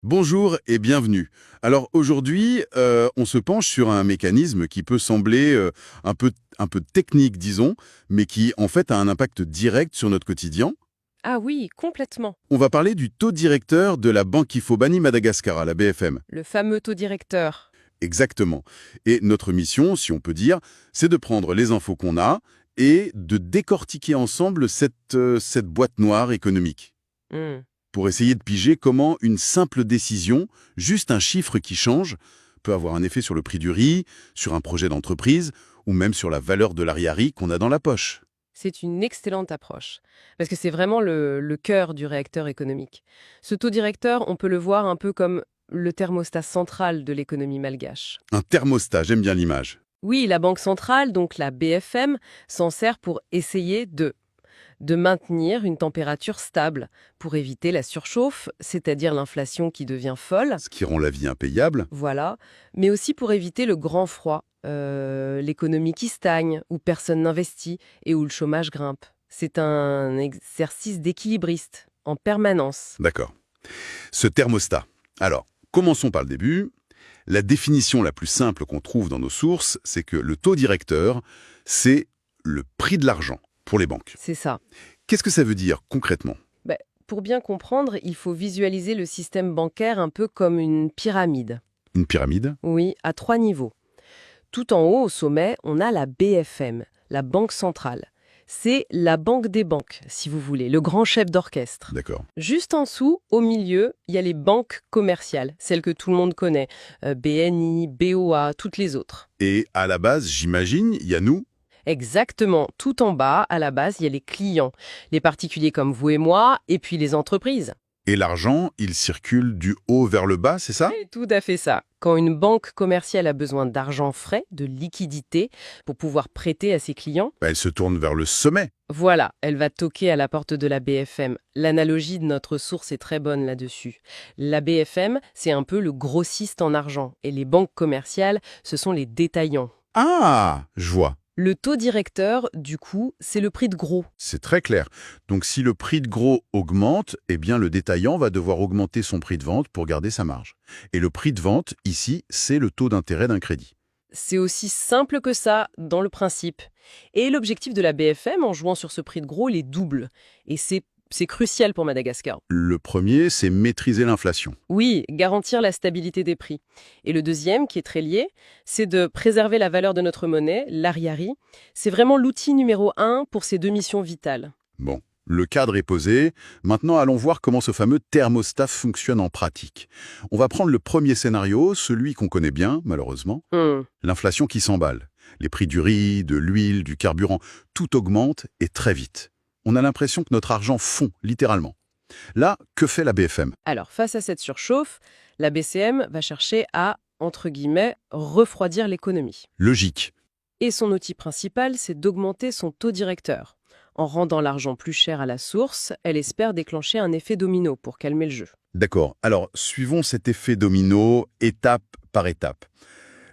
Bonjour et bienvenue. Alors aujourd'hui, on se penche sur un mécanisme qui peut sembler un peu technique, disons, mais qui en fait a un impact direct sur notre quotidien. Ah oui, complètement. On va parler du taux directeur de la Banque Ifobani Madagascar, la BFM. Le fameux taux directeur. Exactement. Et notre mission, si on peut dire, c'est de prendre les infos qu'on a et de décortiquer ensemble cette boîte noire économique, Hmm. pour essayer de piger comment une simple décision, juste un chiffre qui change, peut avoir un effet sur le prix du riz, sur un projet d'entreprise, ou même sur la valeur de l'ariari qu'on a dans la poche. C'est une excellente approche, parce que c'est vraiment le cœur du réacteur économique. Ce taux directeur, on peut le voir un peu comme le thermostat central de l'économie malgache. Un thermostat, j'aime bien l'image. Oui, la Banque centrale, donc la BFM, s'en sert pour essayer de maintenir une température stable, pour éviter la surchauffe, c'est-à-dire l'inflation qui devient folle. Ce qui rend la vie impayable. Voilà, mais aussi pour éviter le grand froid, l'économie qui stagne, où personne n'investit et où le chômage grimpe. C'est un exercice d'équilibriste, en permanence. D'accord. Ce thermostat. Alors, commençons par le début. La définition la plus simple qu'on trouve dans nos sources, c'est que le taux directeur, c'est le prix de l'argent pour les banques. C'est ça. Qu'est-ce que ça veut dire concrètement? Ben, pour bien comprendre, il faut visualiser le système bancaire un peu comme une pyramide. Une pyramide? Oui, à 3 niveaux. Tout en haut, au sommet, on a la BFM, la Banque centrale. C'est la banque des banques, si vous voulez, le grand chef d'orchestre. D'accord. Juste en dessous, au milieu, il y a les banques commerciales, celles que tout le monde connaît, BNI, BOA, toutes les autres. Et à la base, j'imagine, il y a nous. Exactement, tout en bas, à la base, il y a les clients, les particuliers comme vous et moi, et puis les entreprises. Et l'argent, il circule du haut vers le bas, c'est ça? C'est tout à fait ça. Quand une banque commerciale a besoin d'argent frais, de liquidité, pour pouvoir prêter à ses clients, Elle se tourne vers le sommet. voilà, elle va toquer à la porte de la BFM. L'analogie de notre source est très bonne là-dessus. La BFM, c'est un peu le grossiste en argent, et les banques commerciales, ce sont les détaillants. Ah, je vois. Le taux directeur, du coup, c'est le prix de gros. C'est très clair. Donc si le prix de gros augmente, eh bien le détaillant va devoir augmenter son prix de vente pour garder sa marge. Et le prix de vente, ici, c'est le taux d'intérêt d'un crédit. C'est aussi simple que ça dans le principe. Et l'objectif de la BFM en jouant sur ce prix de gros, il est double. Et c'est crucial pour Madagascar. Le premier, c'est maîtriser l'inflation. Oui, garantir la stabilité des prix. Et le deuxième, qui est très lié, c'est de préserver la valeur de notre monnaie, l'ariari. C'est vraiment l'outil numéro 1 pour ces deux missions vitales. Bon, le cadre est posé. Maintenant, allons voir comment ce fameux thermostat fonctionne en pratique. On va prendre le premier scénario, celui qu'on connaît bien, malheureusement. Hmm. L'inflation qui s'emballe. Les prix du riz, de l'huile, du carburant, tout augmente et très vite. On a l'impression que notre argent fond, littéralement. Là, que fait la BFM? Alors, face à cette surchauffe, la BCM va chercher à, entre guillemets, refroidir l'économie. Logique. Et son outil principal, c'est d'augmenter son taux directeur. En rendant l'argent plus cher à la source, elle espère déclencher un effet domino pour calmer le jeu. D'accord. Alors, suivons cet effet domino, étape par étape.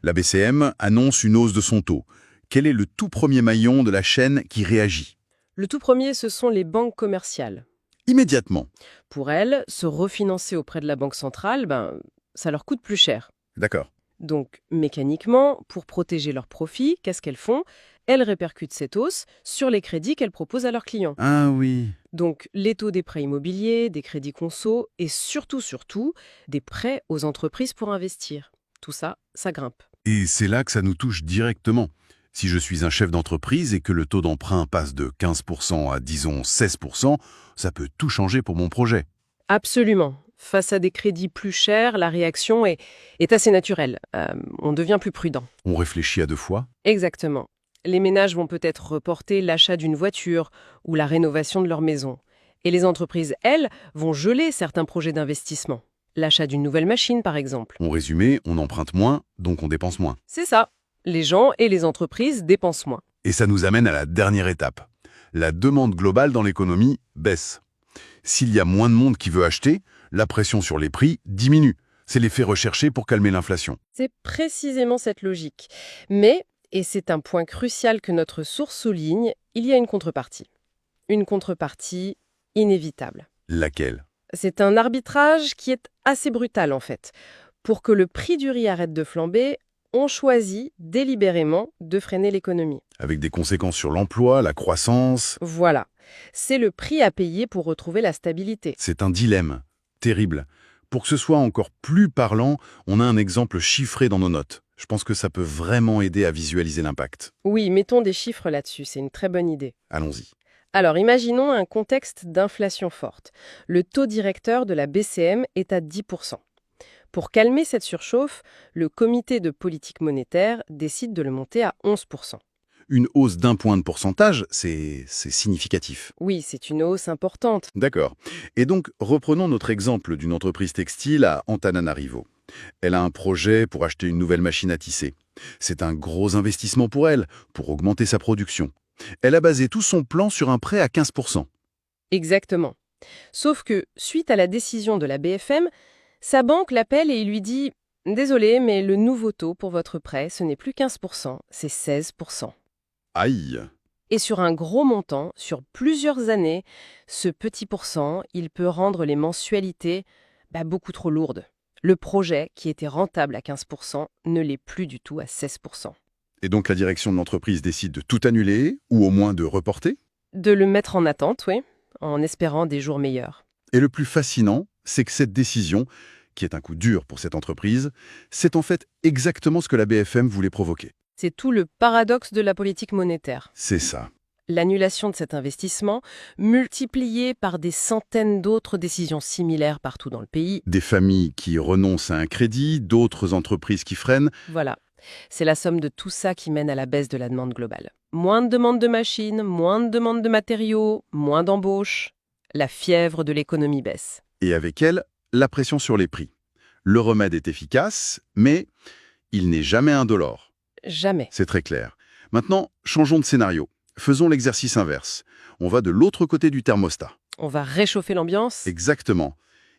La BCM annonce une hausse de son taux. Quel est le tout premier maillon de la chaîne qui réagit? Le tout premier, ce sont les banques commerciales. Immédiatement. Pour elles, se refinancer auprès de la Banque centrale, ça leur coûte plus cher. D'accord. Donc, mécaniquement, pour protéger leurs profits, qu'est-ce qu'elles font? Elles répercutent cette hausse sur les crédits qu'elles proposent à leurs clients. Ah oui. Donc, les taux des prêts immobiliers, des crédits conso et surtout, des prêts aux entreprises pour investir. Tout ça, ça grimpe. Et c'est là que ça nous touche directement. Si je suis un chef d'entreprise et que le taux d'emprunt passe de 15% à, disons, 16%, ça peut tout changer pour mon projet. Absolument. Face à des crédits plus chers, la réaction est assez naturelle. On devient plus prudent. On réfléchit à deux fois. Exactement. Les ménages vont peut-être reporter l'achat d'une voiture ou la rénovation de leur maison. Et les entreprises, elles, vont geler certains projets d'investissement. L'achat d'une nouvelle machine, par exemple. En résumé, on emprunte moins, donc on dépense moins. C'est ça. Les gens et les entreprises dépensent moins. Et ça nous amène à la dernière étape. La demande globale dans l'économie baisse. S'il y a moins de monde qui veut acheter, la pression sur les prix diminue. C'est l'effet recherché pour calmer l'inflation. C'est précisément cette logique. Mais, et c'est un point crucial que notre source souligne, il y a une contrepartie. Une contrepartie inévitable. Laquelle? C'est un arbitrage qui est assez brutal en fait. Pour que le prix du riz arrête de flamber, on choisit délibérément de freiner l'économie. Avec des conséquences sur l'emploi, la croissance. Voilà. C'est le prix à payer pour retrouver la stabilité. C'est un dilemme. Terrible. Pour que ce soit encore plus parlant, on a un exemple chiffré dans nos notes. Je pense que ça peut vraiment aider à visualiser l'impact. Oui, mettons des chiffres là-dessus, c'est une très bonne idée. Allons-y. Alors, imaginons un contexte d'inflation forte. Le taux directeur de la BCM est à 10%. Pour calmer cette surchauffe, le comité de politique monétaire décide de le monter à 11%. Une hausse d'1 point de pourcentage, c'est significatif. Oui, c'est une hausse importante. D'accord. Et donc, reprenons notre exemple d'une entreprise textile à Antananarivo. Elle a un projet pour acheter une nouvelle machine à tisser. C'est un gros investissement pour elle, pour augmenter sa production. Elle a basé tout son plan sur un prêt à 15%. Exactement. Sauf que, suite à la décision de la BFM, sa banque l'appelle et il lui dit « Désolé, mais le nouveau taux pour votre prêt, ce n'est plus 15%, c'est 16%. » Aïe! Et sur un gros montant, sur plusieurs années, ce petit pourcent, il peut rendre les mensualités beaucoup trop lourdes. Le projet, qui était rentable à 15%, ne l'est plus du tout à 16%. Et donc la direction de l'entreprise décide de tout annuler, ou au moins de reporter. De le mettre en attente, oui, en espérant des jours meilleurs. Et le plus fascinant, c'est que cette décision, qui est un coup dur pour cette entreprise, c'est en fait exactement ce que la BFM voulait provoquer. C'est tout le paradoxe de la politique monétaire. C'est ça. L'annulation de cet investissement, multipliée par des centaines d'autres décisions similaires partout dans le pays. Des familles qui renoncent à un crédit, d'autres entreprises qui freinent. Voilà. C'est la somme de tout ça qui mène à la baisse de la demande globale. Moins de demande de machines, moins de demande de matériaux, moins d'embauches. La fièvre de l'économie baisse. Et avec elle, la pression sur les prix. Le remède est efficace, mais il n'est jamais indolore. Jamais. C'est très clair. Maintenant, changeons de scénario. Faisons l'exercice inverse. On va de l'autre côté du thermostat. On va réchauffer l'ambiance. Exactement.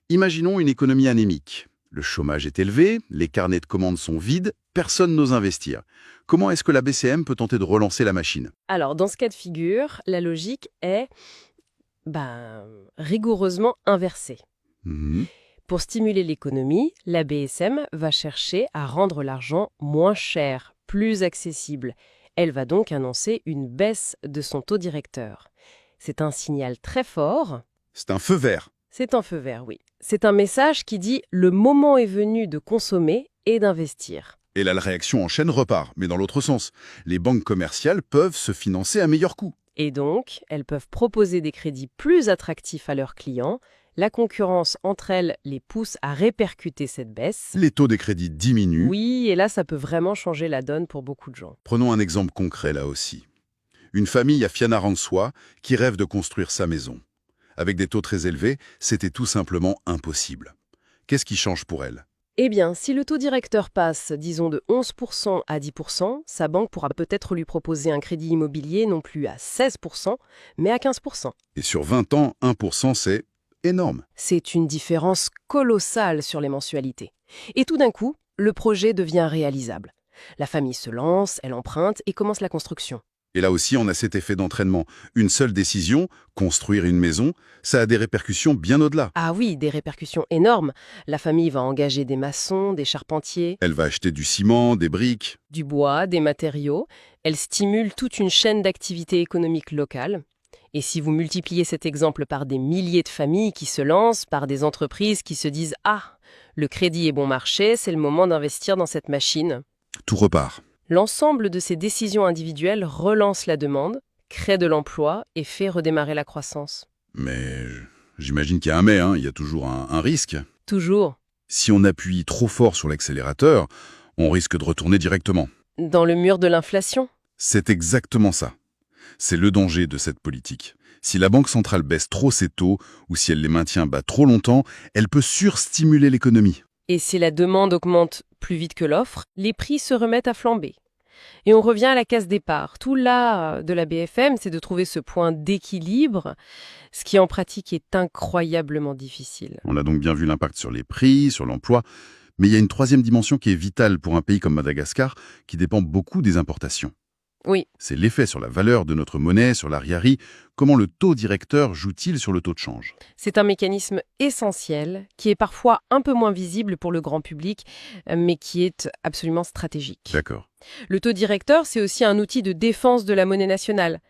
Imaginons une économie anémique. Le chômage est élevé, les carnets de commandes sont vides, personne n'ose investir. Comment est-ce que la BCM peut tenter de relancer la machine? Alors, dans ce cas de figure, la logique est rigoureusement inversée. Mhm. Pour stimuler l'économie, la BSM va chercher à rendre l'argent moins cher, plus accessible. Elle va donc annoncer une baisse de son taux directeur. C'est un signal très fort. C'est un feu vert. C'est un feu vert, oui. C'est un message qui dit « le moment est venu de consommer et d'investir ». Et là, la réaction en chaîne repart, mais dans l'autre sens. Les banques commerciales peuvent se financer à meilleur coût. Et donc, elles peuvent proposer des crédits plus attractifs à leurs clients. La concurrence entre elles les pousse à répercuter cette baisse. Les taux des crédits diminuent. Oui, et là, ça peut vraiment changer la donne pour beaucoup de gens. Prenons un exemple concret là aussi. Une famille à Fianarantsoa qui rêve de construire sa maison. Avec des taux très élevés, c'était tout simplement impossible. Qu'est-ce qui change pour elle? Eh bien, si le taux directeur passe, disons, de 11% à 10%, sa banque pourra peut-être lui proposer un crédit immobilier non plus à 16%, mais à 15%. Et sur 20 ans, 1%, c'est énorme. C'est une différence colossale sur les mensualités. Et tout d'un coup, le projet devient réalisable. La famille se lance, elle emprunte et commence la construction. Et là aussi, on a cet effet d'entraînement. Une seule décision, construire une maison, ça a des répercussions bien au-delà. Ah oui, des répercussions énormes. La famille va engager des maçons, des charpentiers, Elle va acheter du ciment, des briques. du bois, des matériaux. Elle stimule toute une chaîne d'activités économiques locales. Et si vous multipliez cet exemple par des milliers de familles qui se lancent, par des entreprises qui se disent « Ah, le crédit est bon marché, c'est le moment d'investir dans cette machine », Tout repart. l'ensemble de ces décisions individuelles relance la demande, crée de l'emploi et fait redémarrer la croissance. Mais j'imagine qu'il y a un mais, hein, il y a toujours un risque. Toujours. Si on appuie trop fort sur l'accélérateur, on risque de retourner directement. Dans le mur de l'inflation. C'est exactement ça. C'est le danger de cette politique. Si la Banque centrale baisse trop ses taux, ou si elle les maintient bas trop longtemps, elle peut surstimuler l'économie. Et si la demande augmente plus vite que l'offre, les prix se remettent à flamber. Et on revient à la case départ. Tout l'art de la BFM, c'est de trouver ce point d'équilibre, ce qui en pratique est incroyablement difficile. On a donc bien vu l'impact sur les prix, sur l'emploi, mais il y a une troisième dimension qui est vitale pour un pays comme Madagascar, qui dépend beaucoup des importations. Oui, C'est l'effet sur la valeur de notre monnaie, sur l'arrière-i. Comment le taux directeur joue-t-il sur le taux de change? c'est un mécanisme essentiel qui est parfois un peu moins visible pour le grand public, mais qui est absolument stratégique. D'accord. Le taux directeur, c'est aussi un outil de défense de la monnaie nationale.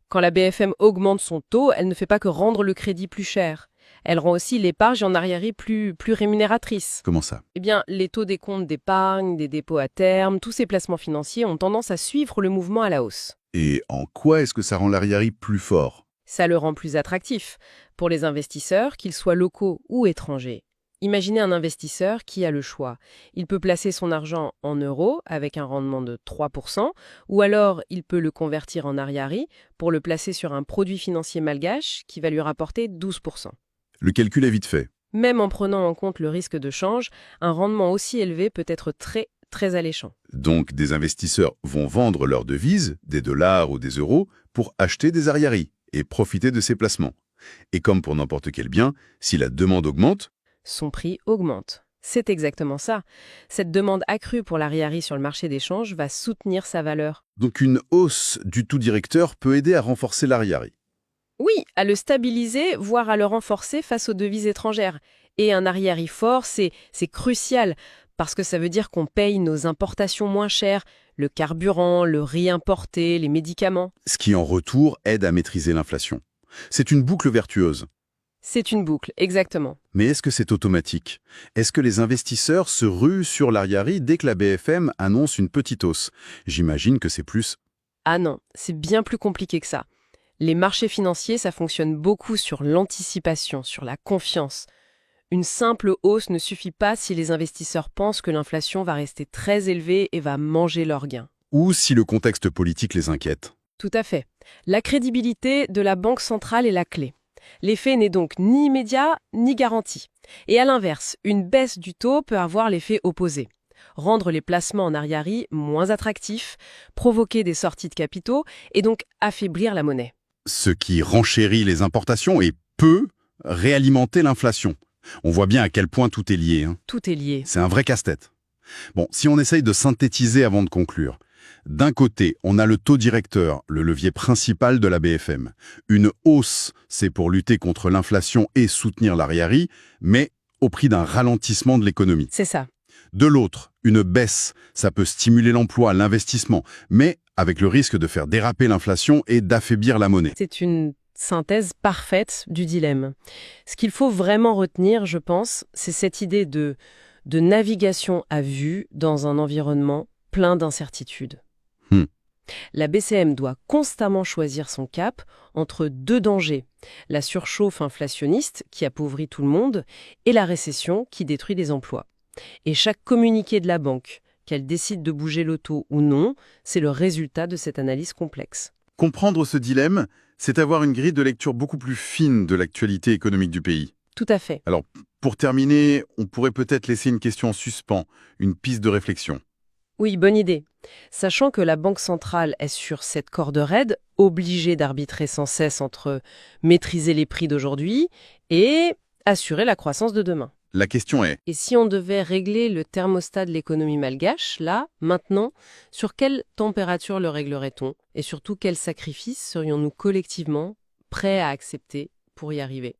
Quand la BFM augmente son taux, elle ne fait pas que rendre le crédit plus cher. Elle rend aussi l'épargne en arrière plus rémunératrice. Comment ça? Eh bien, les taux des comptes d'épargne, des dépôts à terme, tous ces placements financiers ont tendance à suivre le mouvement à la hausse. Et en quoi est-ce que ça rend l'arrière-i plus fort? Ça le rend plus attractif pour les investisseurs, qu'ils soient locaux ou étrangers. Imaginez un investisseur qui a le choix. Il peut placer son argent en euros avec un rendement de 3%, ou alors il peut le convertir en arrière pour le placer sur un produit financier malgache qui va lui rapporter 12%. Le calcul est vite fait. Même en prenant en compte le risque de change, un rendement aussi élevé peut être très, très alléchant. Donc, des investisseurs vont vendre leurs devises, des dollars ou des euros, pour acheter des arrière-i et profiter de ces placements. Et comme pour n'importe quel bien, si la demande augmente, Son prix augmente. C'est exactement ça. Cette demande accrue pour l'arrière sur le marché des changes va soutenir sa valeur. donc une hausse du taux directeur peut aider à renforcer l'arrière-i. Oui, à le stabiliser, voire à le renforcer face aux devises étrangères. Et un arrière fort, c'est crucial, parce que ça veut dire qu'on paye nos importations moins chères, le carburant, le riz importé, les médicaments. Ce qui, en retour, aide à maîtriser l'inflation. C'est une boucle vertueuse. C'est une boucle, exactement. Mais est-ce que c'est automatique? Est-ce que les investisseurs se ruent sur l'arrière-i dès que la BFM annonce une petite hausse? J'imagine que c'est plus... Ah non, c'est bien plus compliqué que ça. Les marchés financiers, ça fonctionne beaucoup sur l'anticipation, sur la confiance. Une simple hausse ne suffit pas si les investisseurs pensent que l'inflation va rester très élevée et va manger leurs gains. Ou si le contexte politique les inquiète. Tout à fait. La crédibilité de la Banque centrale est la clé. L'effet n'est donc ni immédiat ni garanti. Et à l'inverse, une baisse du taux peut avoir l'effet opposé. Rendre les placements en arrière moins attractifs, provoquer des sorties de capitaux et donc affaiblir la monnaie. Ce qui renchérit les importations et peut réalimenter l'inflation. On voit bien à quel point tout est lié. Tout est lié. C'est un vrai casse-tête. Bon, si on essaye de synthétiser avant de conclure. D'un côté, on a le taux directeur, le levier principal de la BFM. Une hausse, c'est pour lutter contre l'inflation et soutenir l'arrière-i, mais au prix d'un ralentissement de l'économie. C'est ça. De l'autre, une baisse, ça peut stimuler l'emploi, l'investissement, mais avec le risque de faire déraper l'inflation et d'affaiblir la monnaie. C'est une synthèse parfaite du dilemme. Ce qu'il faut vraiment retenir, je pense, c'est cette idée de navigation à vue dans un environnement plein d'incertitudes. La BCM doit constamment choisir son cap entre deux dangers, la surchauffe inflationniste qui appauvrit tout le monde et la récession qui détruit les emplois. Et chaque communiqué de la banque, qu'elle décide de bouger le taux ou non, c'est le résultat de cette analyse complexe. Comprendre ce dilemme, c'est avoir une grille de lecture beaucoup plus fine de l'actualité économique du pays. Tout à fait. Alors, pour terminer, on pourrait peut-être laisser une question en suspens, une piste de réflexion. Oui, bonne idée. Sachant que la Banque centrale est sur cette corde raide, obligée d'arbitrer sans cesse entre maîtriser les prix d'aujourd'hui et assurer la croissance de demain. La question est, Et si on devait régler le thermostat de l'économie malgache, là, maintenant, sur quelle température le réglerait-on? Et surtout, quels sacrifices serions-nous collectivement prêts à accepter pour y arriver?